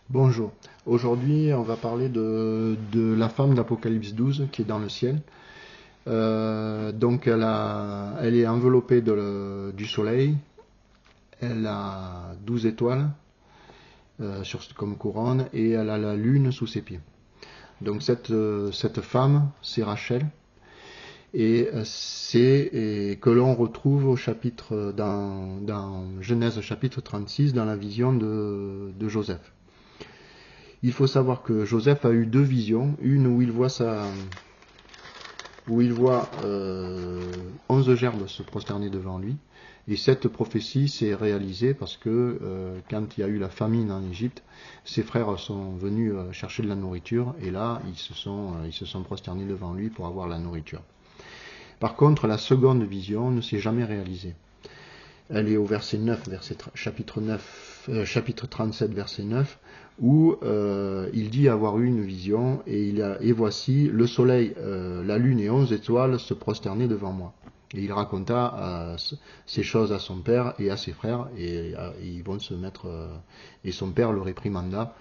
Bonjour. Aujourd'hui, on va parler de la femme d'Apocalypse 12 qui est dans le ciel. Donc, elle est enveloppée du soleil. Elle a 12 étoiles comme couronne et elle a la lune sous ses pieds. Donc, cette femme, c'est Rachel. Et c'est que l'on retrouve au chapitre, dans Genèse chapitre 36, dans la vision de Joseph. Il faut savoir que Joseph a eu deux visions, une où il voit 11 gerbes se prosterner devant lui, et cette prophétie s'est réalisée parce que quand il y a eu la famine en Égypte, ses frères sont venus chercher de la nourriture, et là ils se sont prosternés devant lui pour avoir la nourriture. Par contre, la seconde vision ne s'est jamais réalisée. Elle est au verset 9, chapitre 37, verset 9, où il dit avoir eu une vision, et voici le soleil, la lune et 11 étoiles se prosternaient devant moi. Et il raconta ces choses à son père et à ses frères, et ils vont se mettre, et son père le réprimanda,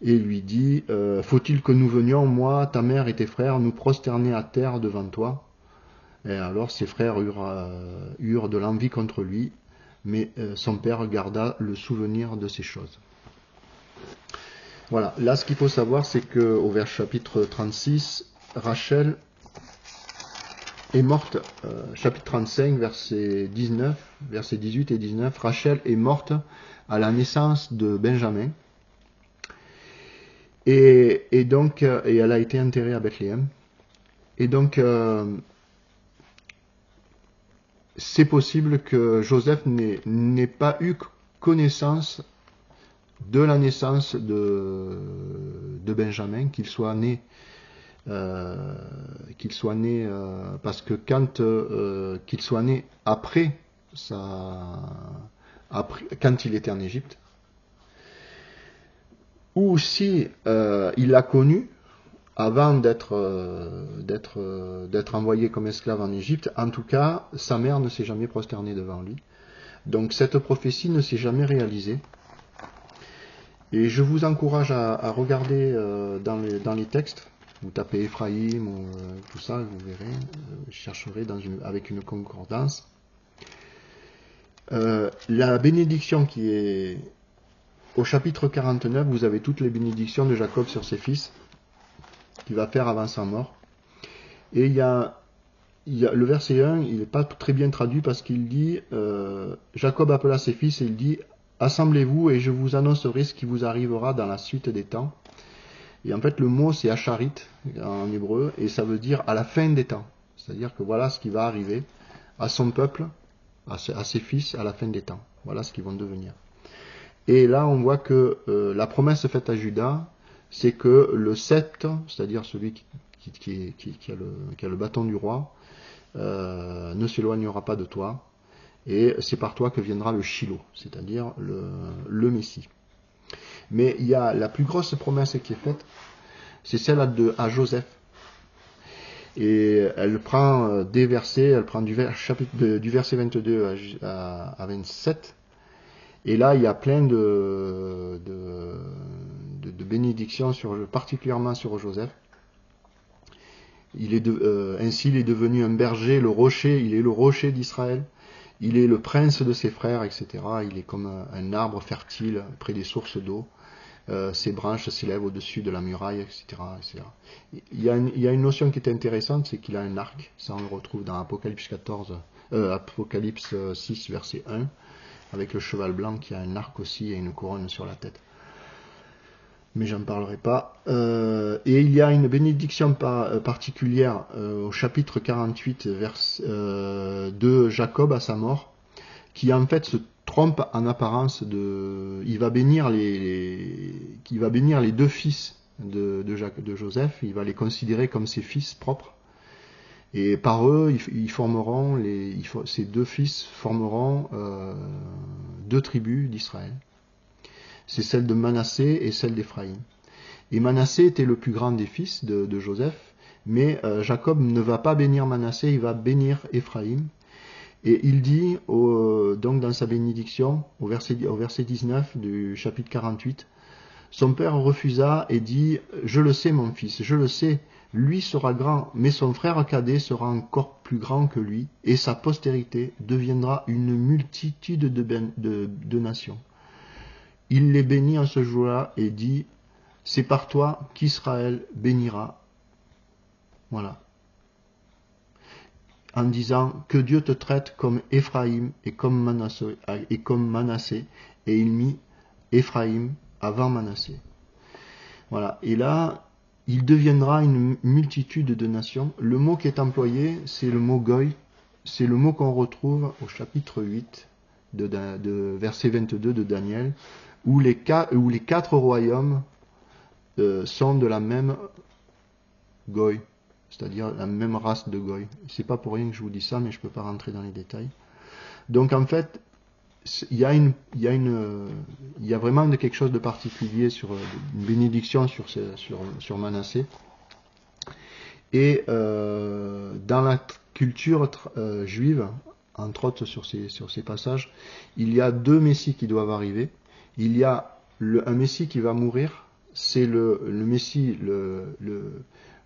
et lui dit, faut-il que nous venions, moi, ta mère et tes frères, nous prosterner à terre devant toi? Et alors ses frères eurent de l'envie contre lui, mais son père garda le souvenir de ces choses. Voilà, là ce qu'il faut savoir, c'est qu'au vers chapitre 36, Rachel est morte, chapitre 35, verset 19, verset 18 et 19, Rachel est morte à la naissance de Benjamin, et donc, et elle a été enterrée à Bethléem. Et donc, c'est possible que Joseph n'ait pas eu connaissance de la naissance de Benjamin, qu'il soit né parce que qu'il soit né après quand il était en Égypte, ou si il l'a connu avant d'être envoyé comme esclave en Égypte. En tout cas, sa mère ne s'est jamais prosternée devant lui. Donc cette prophétie ne s'est jamais réalisée. Et je vous encourage à regarder dans les textes. Vous tapez Ephraïm ou tout ça, vous verrez. Je chercherai avec une concordance. La bénédiction qui est au chapitre 49, vous avez toutes les bénédictions de Jacob sur ses fils, qu'il va faire avant sa mort. Et il y a le verset 1, il n'est pas très bien traduit parce qu'il dit, Jacob appela ses fils et il dit, assemblez-vous et je vous annoncerai ce qui vous arrivera dans la suite des temps. Et en fait, le mot c'est acharit en hébreu, et ça veut dire à la fin des temps. C'est-à-dire que voilà ce qui va arriver à son peuple, à ses fils, à la fin des temps. Voilà ce qu'ils vont devenir. Et là, on voit que la promesse faite à Judas, c'est que le sceptre, c'est-à-dire celui qui a le bâton du roi, ne s'éloignera pas de toi, et c'est par toi que viendra le Shiloh, c'est-à-dire le Messie. Mais il y a la plus grosse promesse qui est faite, c'est celle à Joseph. Et elle prend des versets, elle prend du verset 22 à 27. Et là, il y a plein de bénédictions, particulièrement sur Joseph. Ainsi, il est devenu un berger, le rocher, il est le rocher d'Israël. Il est le prince de ses frères, etc. Il est comme un arbre fertile près des sources d'eau. Ses branches s'élèvent au-dessus de la muraille, etc., etc. Il y a une notion qui est intéressante, c'est qu'il a un arc. Ça, on le retrouve dans Apocalypse 6, verset 1, avec le cheval blanc qui a un arc aussi et une couronne sur la tête. Mais j'en parlerai pas. Et il y a une bénédiction particulière au chapitre 48 de Jacob à sa mort, qui en fait se trompe en apparence il va bénir les deux fils de Joseph, il va les considérer comme ses fils propres, et par eux, ces deux fils formeront deux tribus d'Israël. C'est celle de Manassé et celle d'Éphraïm. Et Manassé était le plus grand des fils de Joseph, mais Jacob ne va pas bénir Manassé, il va bénir Éphraïm. Et il dit, donc dans sa bénédiction, au verset 19 du chapitre 48, Son père refusa et dit, je le sais mon fils, je le sais, lui sera grand, mais son frère cadet sera encore plus grand que lui, et sa postérité deviendra une multitude de nations. Il les bénit en ce jour-là et dit, c'est par toi qu'Israël bénira. Voilà. En disant que Dieu te traite comme Éphraïm et comme Manassé, et il mit Éphraïm avant Manassé. Voilà. Et là, il deviendra une multitude de nations. Le mot qui est employé, c'est le mot goy. C'est le mot qu'on retrouve au chapitre 8 de verset 22 de Daniel, où les 4 royaumes sont de la même goy, c'est-à-dire la même race de goy. C'est pas pour rien que je vous dis ça, mais je peux pas rentrer dans les détails. Donc en fait, il y a vraiment quelque chose de particulier sur une bénédiction sur Manassé. Et dans la culture juive, entre autres sur ces passages, il y a 2 messies qui doivent arriver. Il y a un messie qui va mourir, c'est le messie, le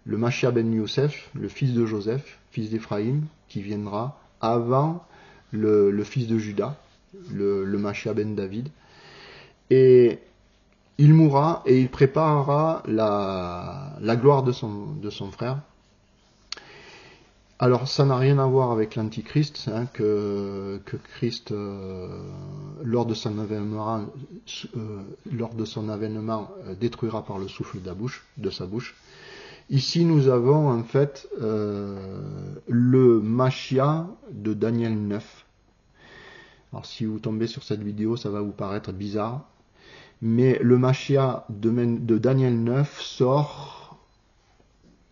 Machia ben Youssef, le fils de Joseph, fils d'Éphraïm, qui viendra avant le fils de Judas, le Machia ben David. Et il mourra et il préparera la gloire de son frère. Alors ça n'a rien à voir avec l'Antichrist, hein, que Christ, lors de son avènement, détruira par le souffle de sa bouche. Ici nous avons en fait le Machia de Daniel 9. Alors si vous tombez sur cette vidéo, ça va vous paraître bizarre, mais le Machia de Daniel 9 sort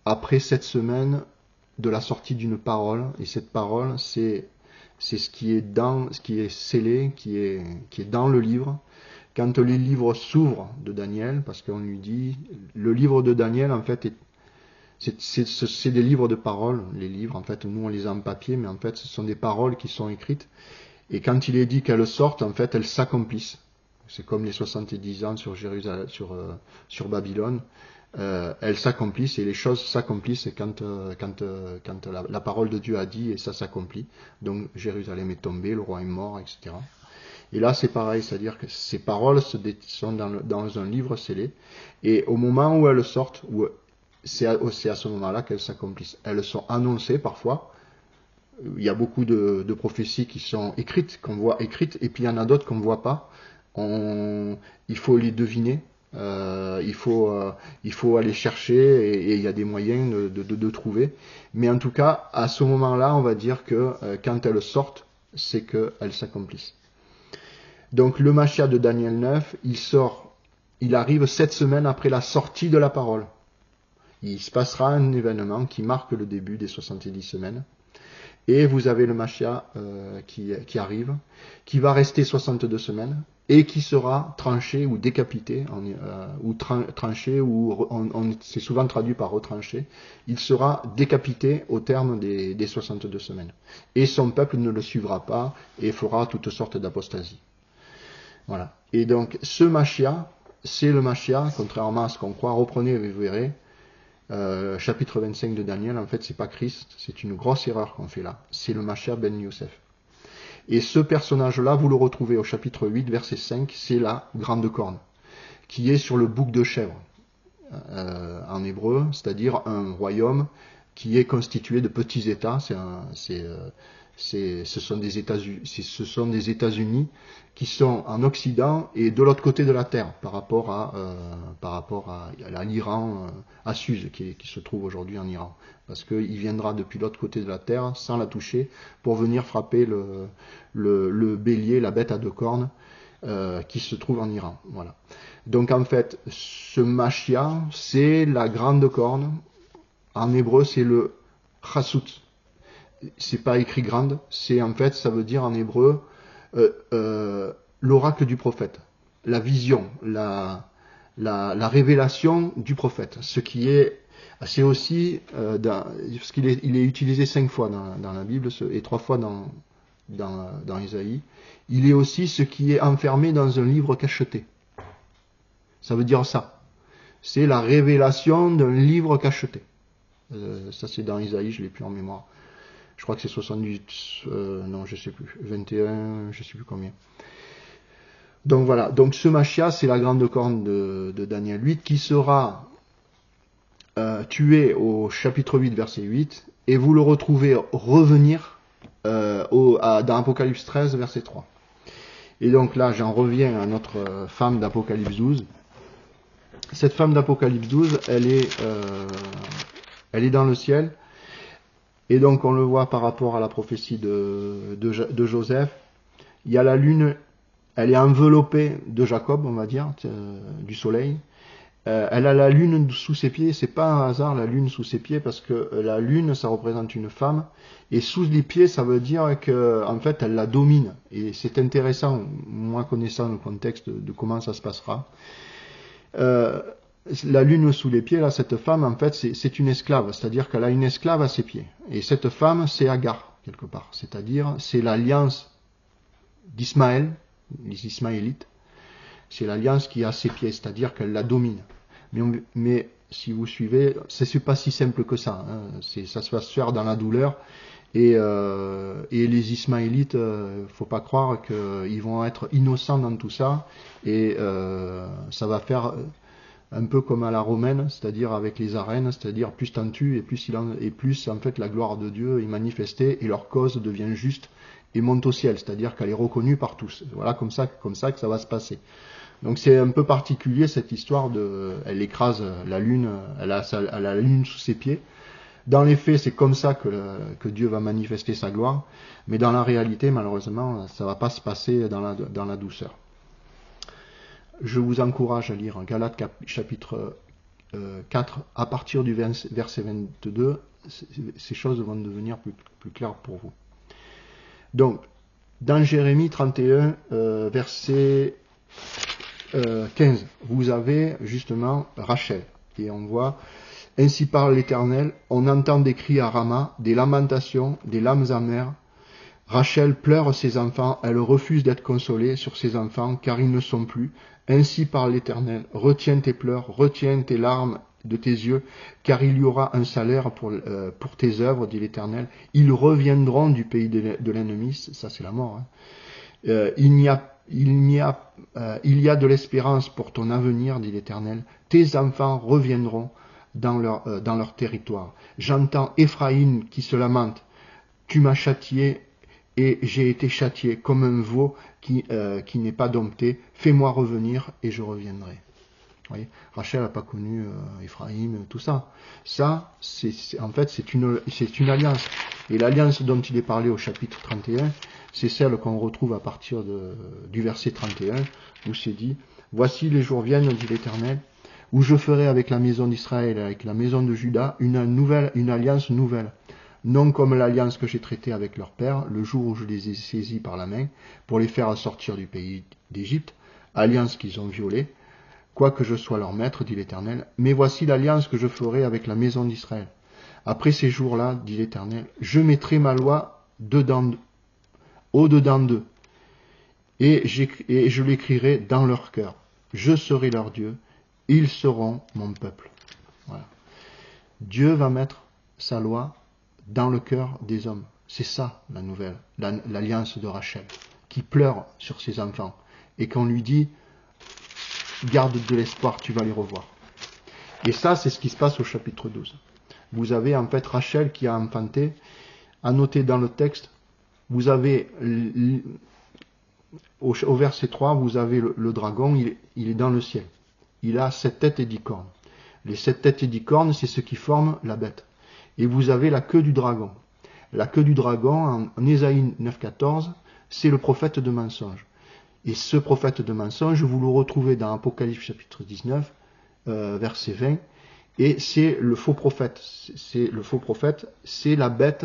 après 7 semaines de la sortie d'une parole, et cette parole, c'est ce qui est scellé, qui est dans le livre. Quand les livres s'ouvrent de Daniel, parce qu'on lui dit, le livre de Daniel, en fait, c'est des livres de paroles. Les livres, en fait, nous on les a en papier, mais en fait, ce sont des paroles qui sont écrites. Et quand il est dit qu'elles sortent, en fait, elles s'accomplissent. C'est comme les 70 ans sur Jérusalem, sur Babylone. Elles s'accomplissent et les choses s'accomplissent quand la parole de Dieu a dit et ça s'accomplit. Donc Jérusalem est tombée, le roi est mort, etc. Et là c'est pareil, c'est-à-dire que ces paroles sont dans un livre scellé et au moment où elles sortent, c'est à ce moment-là qu'elles s'accomplissent. Elles sont annoncées parfois. Il y a beaucoup de prophéties qui sont écrites, qu'on voit écrites, et puis il y en a d'autres qu'on ne voit pas. Il faut les deviner. Il faut aller chercher et il y a des moyens de trouver. Mais en tout cas, à ce moment-là, on va dire que quand elles sortent, c'est qu'elles s'accomplissent. Donc le Machia de Daniel 9, il arrive 7 semaines après la sortie de la parole. Il se passera un événement qui marque le début des 70 semaines. Et vous avez le Machia qui arrive, qui va rester 62 semaines, et qui sera tranché ou décapité, tranché, ou c'est souvent traduit par retranché. Il sera décapité au terme des 62 semaines. Et son peuple ne le suivra pas et fera toutes sortes d'apostasies. Voilà. Et donc ce Machia, c'est le Machia, contrairement à ce qu'on croit, reprenez et vous verrez, chapitre 25 de Daniel, en fait c'est pas Christ, c'est une grosse erreur qu'on fait là, c'est le Machia ben Youssef. Et ce personnage-là, vous le retrouvez au chapitre 8, verset 5, c'est la grande corne, qui est sur le bouc de chèvre, en hébreu, c'est-à-dire un royaume qui est constitué de petits États, ce sont des États-Unis qui sont en Occident et de l'autre côté de la Terre par rapport à l'Iran, à Suse qui se trouve aujourd'hui en Iran, parce qu'il viendra depuis l'autre côté de la Terre sans la toucher pour venir frapper le bélier, la bête à 2 cornes qui se trouve en Iran. Voilà. Donc en fait, ce Machia, c'est la grande corne. En hébreu, c'est le Chassout. C'est pas écrit grande, c'est en fait, ça veut dire en hébreu l'oracle du prophète, la vision, la révélation du prophète. Ce qui est, c'est aussi, parce qu'il est utilisé 5 fois dans la Bible et 3 fois dans Isaïe, il est aussi ce qui est enfermé dans un livre cacheté. Ça veut dire ça. C'est la révélation d'un livre cacheté. Ça c'est dans Isaïe, je l'ai plus en mémoire. Je crois que c'est 78, non je sais plus, 21, je sais plus combien. Donc voilà, donc ce Machia, c'est la grande corne de Daniel 8 qui sera tué au chapitre 8, verset 8, et vous le retrouvez revenir dans Apocalypse 13, verset 3. Et donc là, j'en reviens à notre femme d'Apocalypse 12. Cette femme d'Apocalypse 12, elle est dans le ciel, et donc on le voit par rapport à la prophétie de Joseph. Il y a la lune, elle est enveloppée de Jacob, on va dire, du soleil. Elle a la lune sous ses pieds, c'est pas un hasard la lune sous ses pieds, parce que la lune, ça représente une femme, et sous les pieds, ça veut dire que, en fait, elle la domine. Et c'est intéressant, moi connaissant le contexte de comment ça se passera. La lune sous les pieds, là, cette femme, en fait, c'est une esclave, c'est-à-dire qu'elle a une esclave à ses pieds. Et cette femme, c'est Agar, quelque part. C'est-à-dire, c'est l'alliance d'Ismaël, les Ismaélites, c'est l'alliance qui est à ses pieds, c'est-à-dire qu'elle la domine. Mais si vous suivez, c'est pas si simple que ça. Hein. Ça se va se faire dans la douleur. Et les Ismaélites, faut pas croire qu'ils vont être innocents dans tout ça. Et ça va faire un peu comme à la romaine, c'est-à-dire avec les arènes, c'est-à-dire plus t'en tues et plus en fait la gloire de Dieu est manifestée et leur cause devient juste et monte au ciel, c'est-à-dire qu'elle est reconnue par tous. Voilà comme ça que ça va se passer. Donc c'est un peu particulier cette histoire elle écrase la lune, elle a la lune sous ses pieds. Dans les faits, c'est comme ça que Dieu va manifester sa gloire, mais dans la réalité, malheureusement, ça va pas se passer dans la douceur. Je vous encourage à lire Galates chapitre 4, à partir du verset 22, ces choses vont devenir plus claires pour vous. Donc, dans Jérémie 31, verset 15, vous avez justement Rachel, et on voit « Ainsi parle l'Éternel, on entend des cris à Rama, des lamentations, des larmes amères. Rachel pleure ses enfants, elle refuse d'être consolée sur ses enfants, car ils ne sont plus. Ainsi parle l'Éternel, retiens tes pleurs, retiens tes larmes de tes yeux, car il y aura un salaire pour tes œuvres, dit l'Éternel. Ils reviendront du pays de l'ennemi, ça c'est la mort. Hein. Il y a de l'espérance pour ton avenir, dit l'Éternel. Tes enfants reviendront dans leur territoire. J'entends Éphraïm qui se lamente. Tu m'as châtié et j'ai été châtié comme un veau qui n'est pas dompté. Fais-moi revenir et je reviendrai. Vous voyez, Rachel n'a pas connu Éphraïm, tout ça. Ça, en fait, c'est une alliance. Et l'alliance dont il est parlé au chapitre 31, c'est celle qu'on retrouve à partir du verset 31, où c'est dit « Voici les jours viennent, dit l'Éternel, où je ferai avec la maison d'Israël et avec la maison de Juda une alliance nouvelle. Non comme l'alliance que j'ai traitée avec leur père, le jour où je les ai saisis par la main, pour les faire sortir du pays d'Égypte, alliance qu'ils ont violée, quoique je sois leur maître, dit l'Éternel, mais voici l'alliance que je ferai avec la maison d'Israël. Après ces jours-là, dit l'Éternel, je mettrai ma loi au-dedans d'eux, et je l'écrirai dans leur cœur. Je serai leur Dieu, ils seront mon peuple. Voilà. Dieu va mettre sa loi dans le cœur des hommes. C'est ça la nouvelle, l'alliance de Rachel, qui pleure sur ses enfants, et qu'on lui dit, garde de l'espoir, tu vas les revoir. Et ça, c'est ce qui se passe au chapitre 12. Vous avez en fait Rachel qui a enfanté, annoté dans le texte, vous avez au verset 3, vous avez le dragon, il est dans le ciel. Il a 7 têtes et 10 cornes. Les 7 têtes et 10 cornes, c'est ce qui forme la bête. Et vous avez la queue du dragon. La queue du dragon, en Ésaïe 9,14, c'est le prophète de mensonge. Et ce prophète de mensonge, vous le retrouvez dans Apocalypse chapitre 19, verset 20, et c'est le faux prophète. C'est le faux prophète, c'est la bête,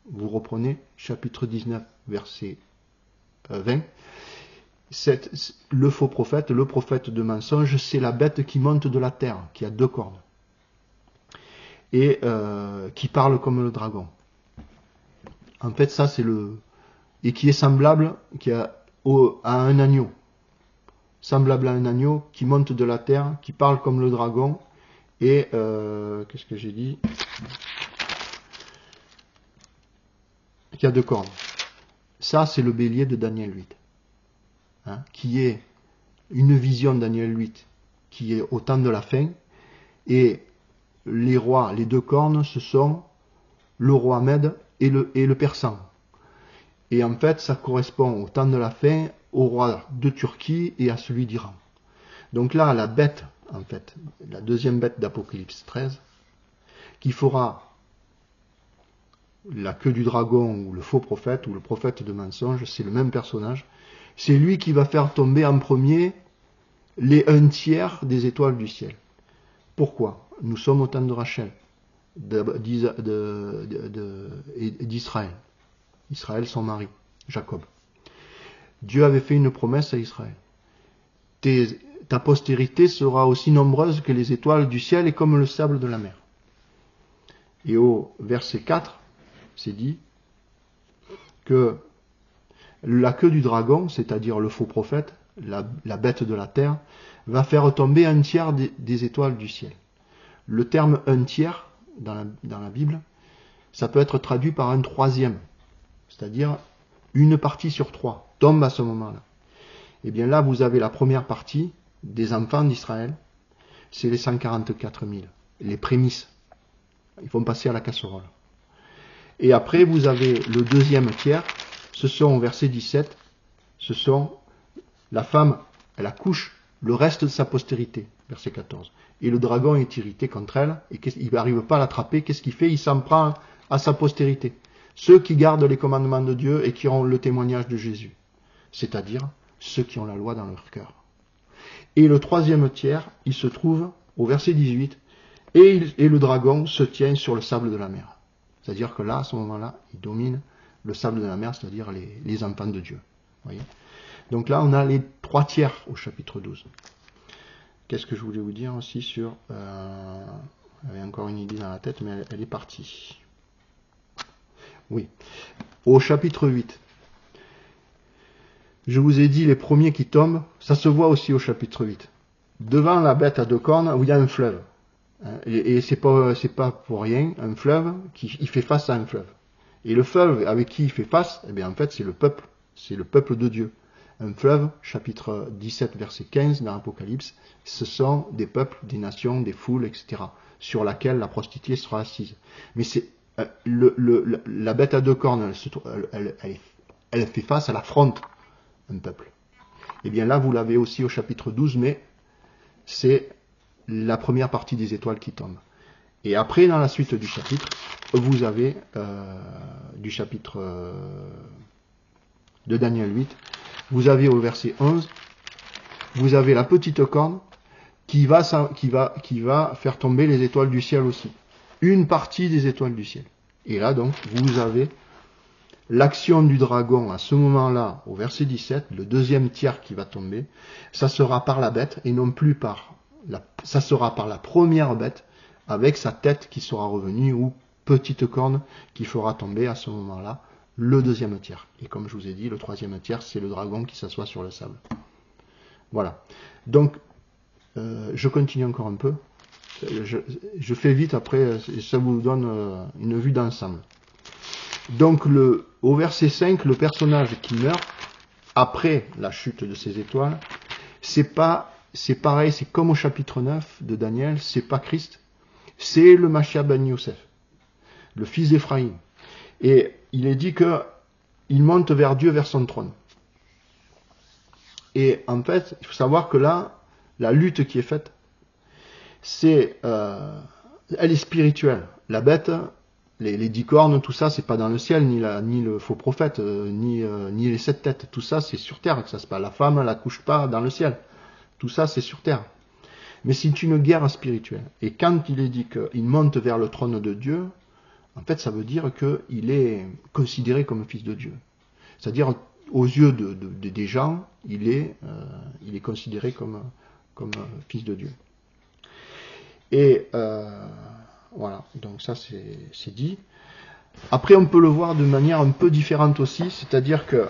vous reprenez chapitre 19, verset 20, le faux prophète, le prophète de mensonge, c'est la bête qui monte de la terre, qui a 2 cornes, et qui parle comme le dragon. En fait, ça c'est et qui est semblable à un agneau. semblable à un agneau, qui monte de la terre, qui parle comme le dragon, et qu'est-ce que j'ai dit? Qui a 2 cornes. Ça, c'est le bélier de Daniel 8, hein, qui est une vision de Daniel 8, qui est au temps de la fin, et les rois, les 2 cornes, ce sont le roi Mède et le persan. Et en fait, ça correspond au temps de la fin, au roi de Turquie et à celui d'Iran. Donc là, la bête, en fait, la deuxième bête d'Apocalypse 13, qui fera la queue du dragon ou le faux prophète ou le prophète de mensonge, c'est le même personnage. C'est lui qui va faire tomber en premier les 1/3 des étoiles du ciel. Pourquoi? Nous sommes au temps de Rachel, d'Israël. Israël, son mari, Jacob. Dieu avait fait une promesse à Israël. Ta postérité sera aussi nombreuse que les étoiles du ciel et comme le sable de la mer. Et au verset 4, c'est dit que la queue du dragon, c'est-à-dire le faux prophète, la bête de la terre, va faire tomber 1/3 des étoiles du ciel. Le terme 1/3 dans la Bible, ça peut être traduit par un 3e, c'est-à-dire une partie sur 3 tombe à ce moment-là. Et bien là, vous avez la première partie des enfants d'Israël, c'est les 144 000, les prémices. Ils vont passer à la casserole. Et après, vous avez le 2e tiers, ce sont au verset 17, ce sont la femme, elle accouche le reste de sa postérité, verset 14. Et le dragon est irrité contre elle, et il n'arrive pas à l'attraper, qu'est-ce qu'il fait? Il s'en prend à sa postérité. Ceux qui gardent les commandements de Dieu et qui ont le témoignage de Jésus, c'est-à-dire ceux qui ont la loi dans leur cœur. Et le 3e tiers, il se trouve au verset 18, et le dragon se tient sur le sable de la mer. C'est-à-dire que là, à ce moment-là, il domine le sable de la mer, c'est-à-dire les enfants de Dieu. Voyez. Donc là, on a les 3 tiers au chapitre 12. Qu'est-ce que je voulais vous dire aussi sur... j'avais encore une idée dans la tête, mais elle est partie. Oui. Au chapitre 8, je vous ai dit les premiers qui tombent, ça se voit aussi au chapitre 8. Devant la bête à 2 cornes, où il y a un fleuve. Et c'est pas pour rien, un fleuve il fait face à un fleuve. Et le fleuve avec qui il fait face, eh bien en fait c'est le peuple de Dieu. Un fleuve, chapitre 17, verset 15 dans l'Apocalypse, ce sont des peuples, des nations, des foules, etc., sur laquelle la prostituée sera assise. Mais c'est la bête à 2 cornes, elle fait face, elle affronte un peuple. Et bien là, vous l'avez aussi au chapitre 12, mais c'est la première partie des étoiles qui tombent. Et après, dans la suite du chapitre, vous avez du chapitre de Daniel 8, vous avez au verset 11, vous avez la petite corne qui va faire tomber les étoiles du ciel aussi. Une partie des étoiles du ciel. Et là donc, vous avez l'action du dragon à ce moment-là, au verset 17, le 2e tiers qui va tomber, ça sera par la bête et non plus ça sera par la première bête avec sa tête qui sera revenue ou petite corne qui fera tomber à ce moment-là le 2e tiers. Et comme je vous ai dit, le 3e tiers, c'est le dragon qui s'assoit sur le sable. Voilà. Donc, je continue encore un peu. Je fais vite après, ça vous donne une vue d'ensemble. Donc, au verset 5, le personnage qui meurt, après la chute de ces étoiles, c'est pareil, c'est comme au chapitre 9 de Daniel, c'est pas Christ, c'est le Mashiach ben Youssef, le fils d'Éphraïm. Et il est dit qu'il monte vers Dieu, vers son trône. Et en fait, il faut savoir que là, la lutte qui est faite, elle est spirituelle. La bête, les 10 cornes, tout ça, c'est pas dans le ciel, ni le faux prophète, ni les 7 têtes. Tout ça, c'est sur terre que ça se passe. La femme, elle accouche pas dans le ciel. Tout ça, c'est sur terre. Mais c'est une guerre spirituelle. Et quand il est dit qu'il monte vers le trône de Dieu, en fait, ça veut dire qu'il est considéré comme fils de Dieu. C'est-à-dire, aux yeux des gens, il est considéré comme fils de Dieu. Et voilà, donc ça c'est dit. Après, on peut le voir de manière un peu différente aussi, c'est-à-dire que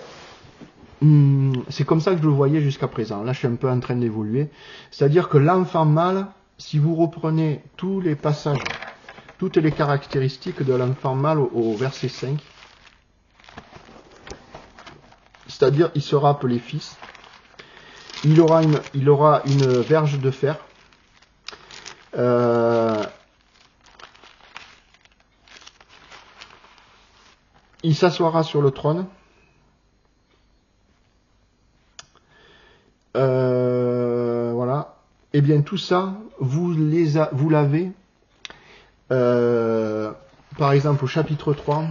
c'est comme ça que je le voyais jusqu'à présent. Là, je suis un peu en train d'évoluer. C'est-à-dire que l'enfant mâle, si vous reprenez tous les passages, toutes les caractéristiques de l'enfant mâle au verset 5, c'est-à-dire il sera appelé fils, il aura une verge de fer, il s'assoira sur le trône, voilà. Et bien tout ça, vous l'avez, par exemple au chapitre 3,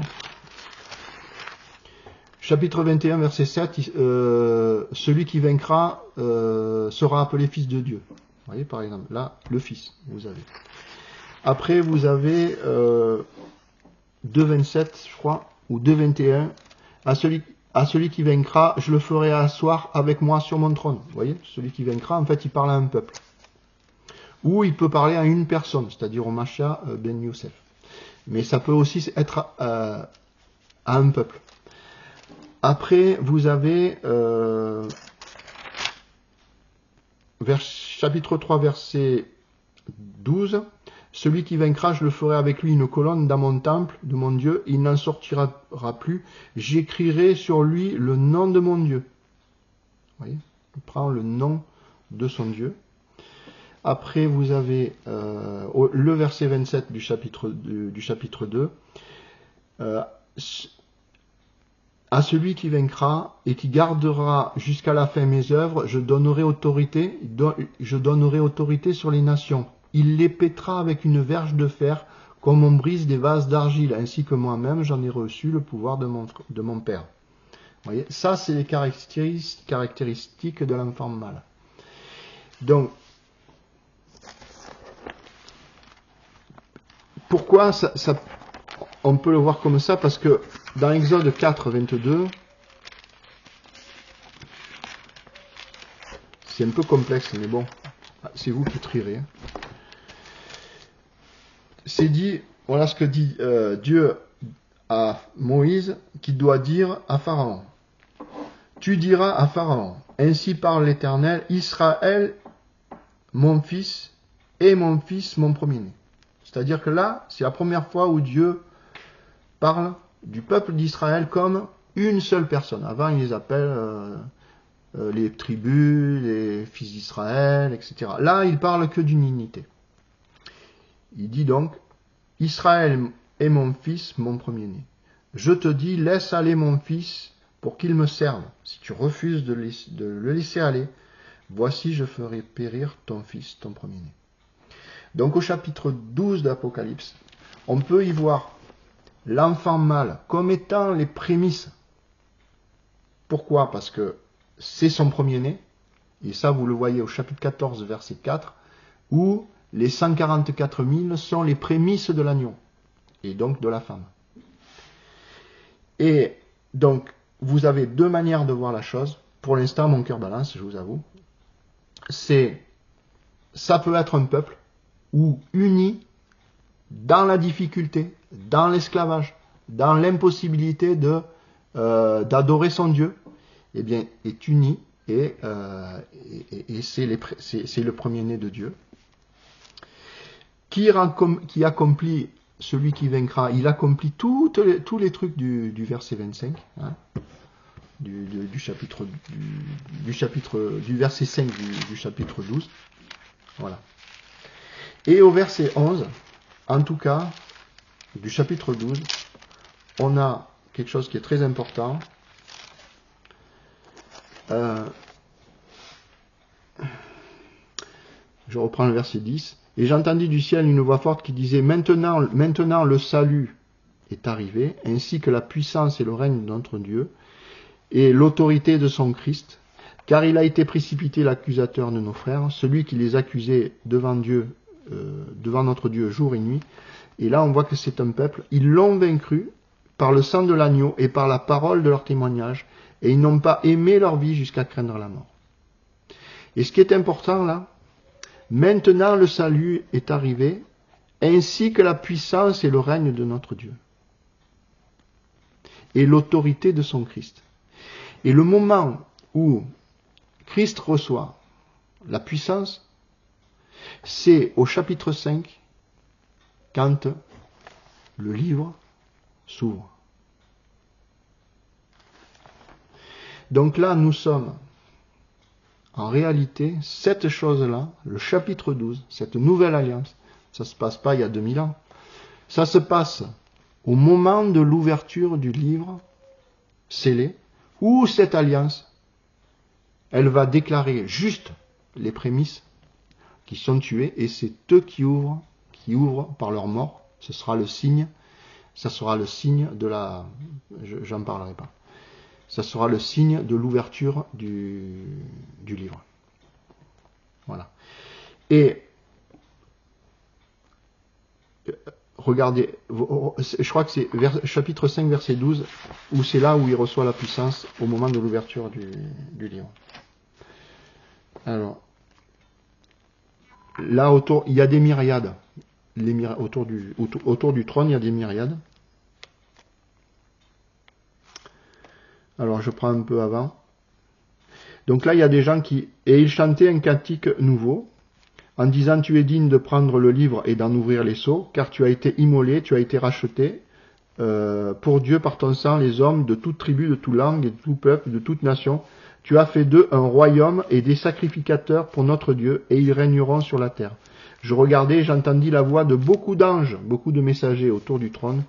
chapitre 21, verset 7, celui qui vaincra sera appelé fils de Dieu. Vous voyez, par exemple, là, le fils, vous avez. Après, vous avez 2,27, je crois, ou 2,21, à celui qui vaincra, je le ferai asseoir avec moi sur mon trône. Vous voyez, celui qui vaincra, en fait, il parle à un peuple. Ou il peut parler à une personne, c'est-à-dire au Mashiach ben Youssef. Mais ça peut aussi être à un peuple. Après, vous avez chapitre 3, verset 12. Celui qui vaincra, je le ferai avec lui une colonne dans mon temple de mon Dieu. Il n'en sortira plus. J'écrirai sur lui le nom de mon Dieu. Vous voyez, il prend le nom de son Dieu. Après, vous avez le verset 27 du chapitre 2. À celui qui vaincra et qui gardera jusqu'à la fin mes œuvres, je donnerai autorité sur les nations. Il les pètera avec une verge de fer, comme on brise des vases d'argile, ainsi que moi-même j'en ai reçu le pouvoir de mon Père. Vous voyez, ça c'est les caractéristiques de l'enfant mâle. Donc, pourquoi on peut le voir comme ça? Parce que dans Exode 4, 22, c'est un peu complexe, mais bon, c'est vous qui trierez. C'est dit, voilà ce que dit Dieu à Moïse, qui doit dire à Pharaon. Tu diras à Pharaon, ainsi parle l'Éternel, Israël, mon fils, et mon fils, mon premier-né. C'est-à-dire que là, c'est la première fois où Dieu parle du peuple d'Israël comme une seule personne. Avant, il les appelle les tribus, les fils d'Israël, etc. Là, il parle que d'une unité. Il dit donc, Israël est mon fils, mon premier-né. Je te dis, laisse aller mon fils pour qu'il me serve. Si tu refuses de le laisser aller, voici je ferai périr ton fils, ton premier-né. Donc au chapitre 12 d'Apocalypse, on peut y voir l'enfant mâle comme étant les prémices. Pourquoi? Parce que c'est son premier-né, et ça vous le voyez au chapitre 14, verset 4, où les 144 000 sont les prémices de l'agneau, et donc de la femme. Et donc, vous avez deux manières de voir la chose. Pour l'instant, mon cœur balance, je vous avoue. Ça peut être un peuple ou uni dans la difficulté, dans l'esclavage, dans l'impossibilité d'adorer son Dieu, eh bien, est uni et c'est le premier-né de Dieu. Qui accomplit celui qui vaincra, il accomplit tous les trucs du verset 25, hein, du verset 5 du chapitre 12. Voilà. Et au verset 11, en tout cas, du chapitre 12, on a quelque chose qui est très important. Je reprends le verset 10. Et j'entendis du ciel une voix forte qui disait, maintenant le salut est arrivé, ainsi que la puissance et le règne de notre Dieu, et l'autorité de son Christ, car il a été précipité l'accusateur de nos frères, celui qui les accusait devant notre Dieu jour et nuit. Et là on voit que c'est un peuple, ils l'ont vaincu par le sang de l'agneau et par la parole de leur témoignage, et ils n'ont pas aimé leur vie jusqu'à craindre la mort. Et ce qui est important là, maintenant le salut est arrivé, ainsi que la puissance et le règne de notre Dieu, et l'autorité de son Christ. Et le moment où Christ reçoit la puissance, c'est au chapitre 5, quand le livre s'ouvre. Donc là, nous sommes, en réalité, cette chose-là, le chapitre 12, cette nouvelle alliance, ça ne se passe pas il y a 2000 ans. Ça se passe au moment de l'ouverture du livre scellé, où cette alliance, elle va déclarer juste les prémices qui sont tués, et c'est eux qui ouvrent par leur mort. Ce sera le signe, ça sera le signe de la... j'en parlerai pas. Ça sera le signe de l'ouverture du livre. Voilà. Et regardez, je crois que c'est chapitre 5, verset 12, où c'est là où il reçoit la puissance au moment de l'ouverture du livre. Alors, là, il y a des myriades. Autour du trône, il y a des myriades. Alors, je prends un peu avant. Donc là, il y a des gens qui... Et ils chantaient un cantique nouveau, en disant, tu es digne de prendre le livre et d'en ouvrir les sceaux, car tu as été immolé, tu as été racheté pour Dieu par ton sang, les hommes de toute tribu, de toute langue, et de tout peuple, de toute nation. Tu as fait d'eux un royaume et des sacrificateurs pour notre Dieu, et ils régneront sur la terre. Je regardais et j'entendis la voix de beaucoup d'anges, beaucoup de messagers autour du trône,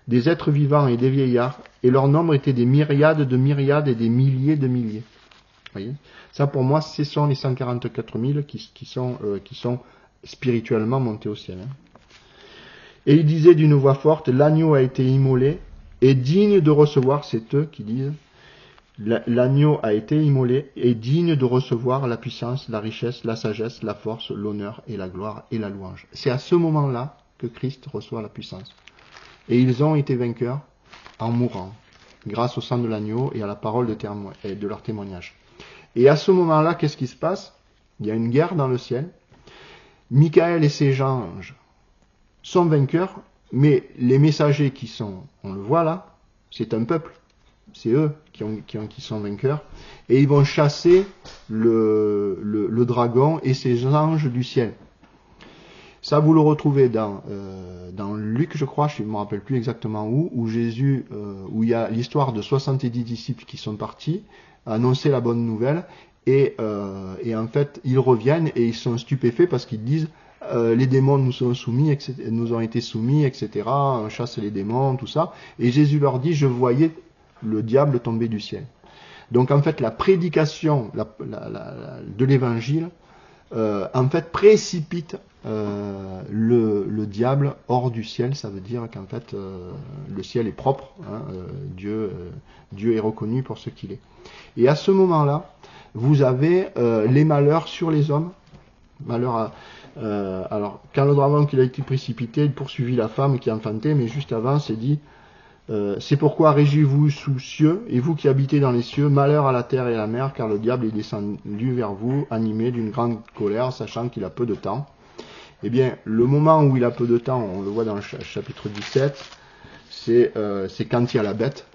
des êtres vivants et des vieillards, et leur nombre était des myriades de myriades et des milliers de milliers. Vous voyez ? Ça, pour moi, ce sont les 144 000 qui sont spirituellement montés au ciel. Et il disait d'une voix forte, l'agneau a été immolé, et digne de recevoir, c'est eux qui disent, l'agneau a été immolé, et digne de recevoir la puissance, la richesse, la sagesse, la force, l'honneur et la gloire et la louange. C'est à ce moment-là que Christ reçoit la puissance. Et ils ont été vainqueurs en mourant, grâce au sang de l'agneau et à la parole de leur témoignage. Et à ce moment-là, qu'est-ce qui se passe ? Il y a une guerre dans le ciel. Michael et ses anges sont vainqueurs, mais les messagers qui sont, on le voit là, c'est un peuple. C'est eux qui sont vainqueurs. Et ils vont chasser le dragon et ses anges du ciel. Ça, vous le retrouvez dans Luc, je crois, je ne me rappelle plus exactement où Jésus, où il y a l'histoire de 70 disciples qui sont partis, annoncer la bonne nouvelle, et en fait, ils reviennent et ils sont stupéfaits parce qu'ils disent les démons nous ont été soumis, etc. On chasse les démons, tout ça. Et Jésus leur dit, je voyais le diable tomber du ciel. Donc en fait, la prédication de l'évangile, en fait, précipite le diable hors du ciel. Ça veut dire qu'en fait, le ciel est propre. Hein, Dieu est reconnu pour ce qu'il est. Et à ce moment-là, vous avez les malheurs sur les hommes. Alors, quand le dragon qu'il a été précipité, il poursuivit la femme qui enfantait, mais juste avant, c'est dit, c'est pourquoi réjouis-vous sous cieux, et vous qui habitez dans les cieux, malheur à la terre et à la mer, car le diable est descendu vers vous, animé d'une grande colère, sachant qu'il a peu de temps. Eh bien, le moment où il a peu de temps, on le voit dans le chapitre 17, c'est quand il y a la bête.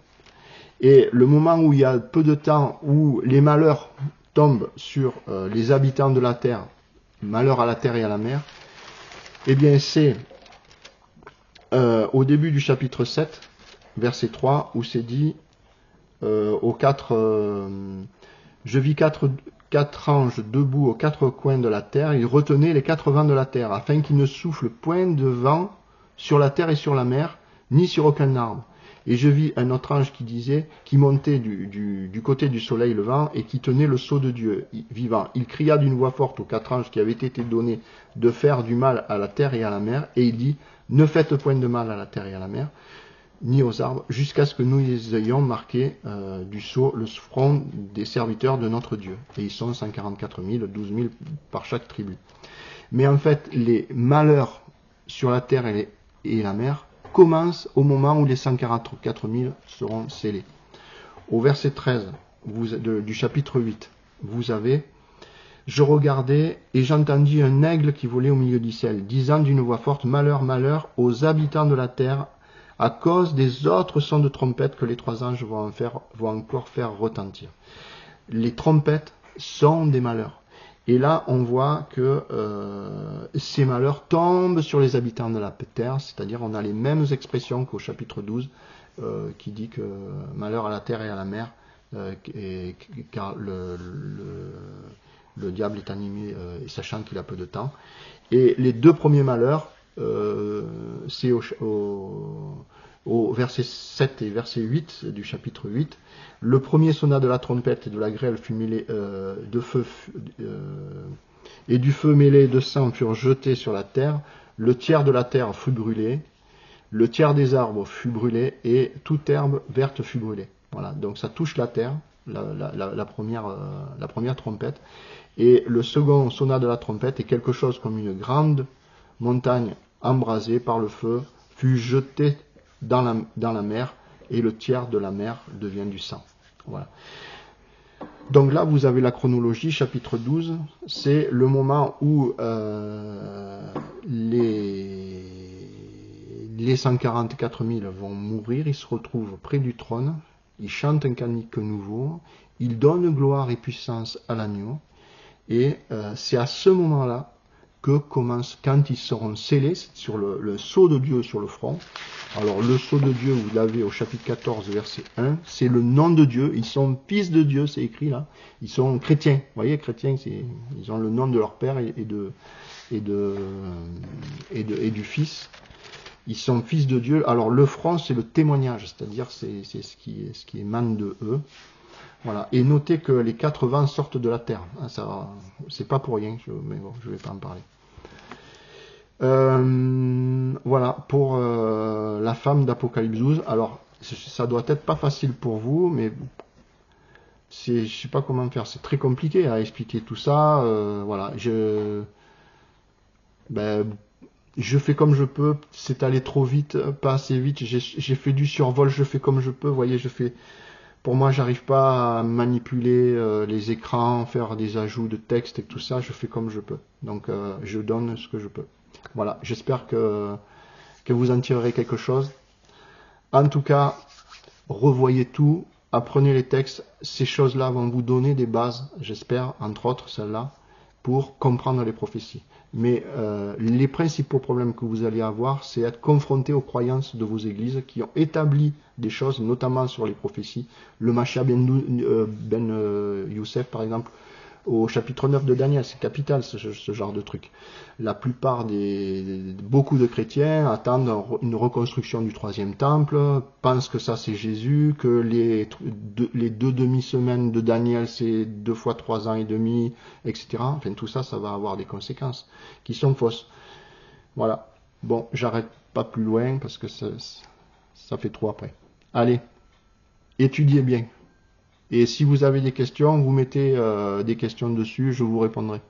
Et le moment où il y a peu de temps, où les malheurs tombent sur les habitants de la terre, malheur à la terre et à la mer, eh bien c'est au début du chapitre 7, verset 3, où c'est dit je vis quatre anges debout aux quatre coins de la terre, ils retenaient les quatre vents de la terre, afin qu'il ne souffle point de vent sur la terre et sur la mer, ni sur aucun arbre. Et je vis un autre ange qui montait du côté du soleil levant et qui tenait le sceau de Dieu vivant. Il cria d'une voix forte aux quatre anges qui avaient été donnés de faire du mal à la terre et à la mer, et il dit, ne faites point de mal à la terre et à la mer, ni aux arbres, jusqu'à ce que nous les ayons marqués du sceau le front des serviteurs de notre Dieu. Et ils sont 144 000, 12 000 par chaque tribu. Mais en fait, les malheurs sur la terre et la mer commencent au moment où les 144 000 seront scellés. Au verset 13 du chapitre 8, vous avez « Je regardais et j'entendis un aigle qui volait au milieu du ciel, disant d'une voix forte, malheur, malheur aux habitants de la terre, à cause des autres sons de trompette que les 3 anges vont encore faire retentir. Les trompettes sont des malheurs. Et là, on voit que ces malheurs tombent sur les habitants de la terre, c'est-à-dire on a les mêmes expressions qu'au chapitre 12, qui dit que malheur à la terre et à la mer, car le diable est animé, sachant qu'il a peu de temps. Et les 2 premiers malheurs, c'est au verset 7 et verset 8 du chapitre 8. Le premier sonna de la trompette et de la grêle fut mêlé de feu, et du feu mêlé de sang furent jetés sur la terre. Le tiers de la terre fut brûlé, le tiers des arbres fut brûlé, et toute herbe verte fut brûlée. Voilà, donc ça touche la terre, la première trompette. Et le second sonna de la trompette, et quelque chose comme une grande montagne embrasée par le feu fut jetée dans la mer, et le tiers de la mer devient du sang. Voilà. Donc là, vous avez la chronologie, chapitre 12, c'est le moment où les 144 000 vont mourir, ils se retrouvent près du trône, ils chantent un cantique nouveau, ils donnent gloire et puissance à l'agneau, et c'est à ce moment-là que commence, quand ils seront scellés sur le sceau de Dieu sur le front. Alors le sceau de Dieu, vous l'avez au chapitre 14, verset 1, c'est le nom de Dieu, ils sont fils de Dieu, c'est écrit là, ils sont chrétiens, vous voyez, chrétiens, ils ont le nom de leur père et du fils, ils sont fils de Dieu. Alors le front, c'est le témoignage, c'est-à-dire c'est ce qui émane de eux. Voilà. Et notez que les 4 vents sortent de la terre. Ça, c'est pas pour rien, mais bon, je vais pas en parler. Voilà, pour la femme d'Apocalypse 12. Alors, ça doit être pas facile pour vous, mais je sais pas comment faire. C'est très compliqué à expliquer tout ça. Voilà, je fais comme je peux. C'est allé trop vite, pas assez vite. J'ai fait du survol, je fais comme je peux. Vous voyez, pour moi, j'arrive pas à manipuler les écrans, faire des ajouts de texte et tout ça. Je fais comme je peux. Donc, je donne ce que je peux. Voilà. J'espère que vous en tirerez quelque chose. En tout cas, revoyez tout, apprenez les textes. Ces choses-là vont vous donner des bases, j'espère, entre autres celle-là, pour comprendre les prophéties. Mais les principaux problèmes que vous allez avoir, c'est être confronté aux croyances de vos églises qui ont établi des choses, notamment sur les prophéties. Le Mashiach ben Youssef, par exemple, au chapitre 9 de Daniel, c'est capital ce genre de truc. La plupart beaucoup de chrétiens attendent une reconstruction du 3e temple, pensent que ça c'est Jésus, que les 2 demi-semaines de Daniel c'est 2 fois 3 ans et demi, etc. Enfin tout ça, ça va avoir des conséquences qui sont fausses. Voilà. Bon, j'arrête pas plus loin parce que ça fait trop après. Allez, étudiez bien. Et si vous avez des questions, vous mettez des questions dessus, je vous répondrai.